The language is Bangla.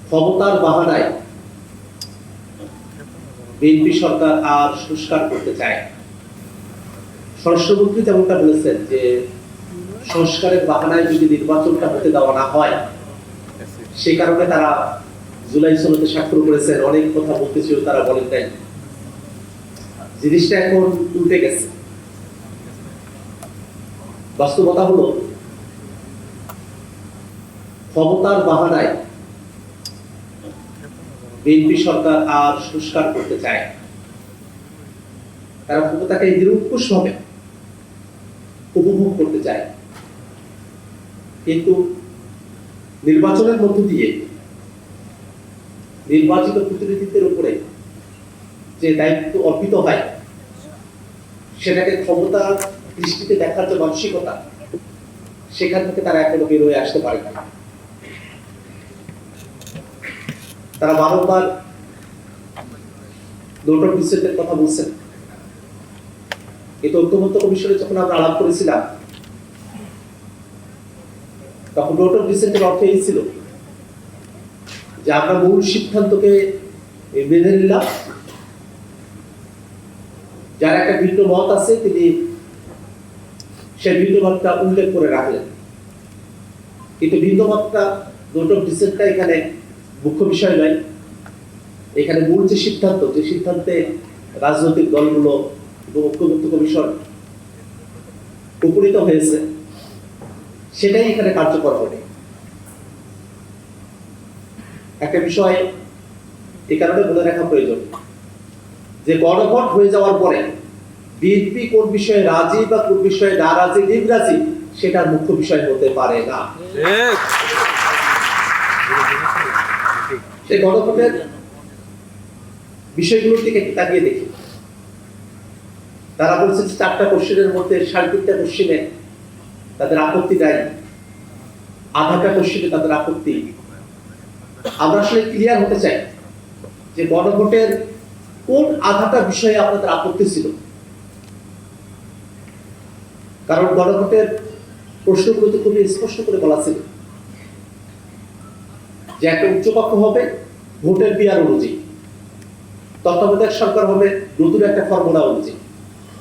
ক্ষমতার বাহানায় বিএনপি সরকার আর সংস্কার করতে চায়। স্বরাষ্ট্রমন্ত্রী যেমনটা বলেছেন যে সংস্কারের বাহানায় যদি নির্বাচনটা হতে দেওয়া না হয়, সে কারণে তারা জুলাই সনদে স্বাক্ষর করেছেন। অনেক কথা বলতেছিল, তারা বলেন নাই। জিনিসটা এখন উল্টে গেছে। বাস্তবতা হলো ক্ষমতার বাহানায় বিএনপি সরকার আর সংস্কার করতে চায়। তারা ক্ষমতাকে নিরঙ্কুশ ভাবে উপভোগ করতে চায়, কিন্তু নির্বাচনের মধ্য দিয়ে নির্বাচিত প্রতিনিধিত্বের উপরে যে দায়িত্ব অর্পিত হয়, সেটাকে ক্ষমতার দৃষ্টিতে দেখার যে মানসিকতা, সেখান থেকে তারা এখনো বের হয়ে আসতে পারে না। তারা বারংবার নোট অফ ডিসেন্টের কথা বলছেন। কিন্তু ঐক্যমত্য কমিশনে যখন আমরা আলাপ করেছিলাম, তখন নোট অফ ডিসেন্টের অর্থ এই ছিল যে আমরা মূল সিদ্ধান্তকে মেনে নিলাম, যার একটা ভিন্ন মত আছে তিনি সেই ভিন্ন মতটা উল্লেখ করে রাখলেন। কিন্তু ভিন্ন মতটা, নোট অফ ডিসেন্টটা এখানে মুখ্য বিষয় নয়। এখানে মূল যে সিদ্ধান্ত, যে সিদ্ধান্তে রাজনৈতিক দলগুলো এবং ঐক্যমত্য কমিশন উপনীত হয়েছে, সেটাই এখানে কার্যকর হবে। একটা বিষয় এই কারণে বলে রাখা প্রয়োজন যে গণভোট হয়ে যাওয়ার পরে বিএনপি কোন বিষয়ে রাজি বা কোন বিষয়ে নারাজি নির্রাজি, সেটার মুখ্য বিষয় হতে পারে না। সেই গণভোটের বিষয়গুলোর দিকে তাকিয়ে দেখি। তারা বলছে 4টা কোশ্চেনের মধ্যে 3.5টা কোশ্চেনে তাদের আপত্তি নাই, আধাটা কোশ্চেনে তাদের আপত্তি। আমরা আসলে ক্লিয়ার হতে চাই যে গণভোটের কোন আধাটা বিষয়ে আপনাদের আপত্তি ছিল। কারণ গণভোটের প্রশ্নগুলোতে খুবই স্পষ্ট করে বলা ছিল যে একটা উচ্চকক্ষ হবে ভোটের পিয়ার অনুযায়ী, তত্ত্বাবধায়ক সরকার হবে নতুন একটা ফর্মুলা অনুযায়ী।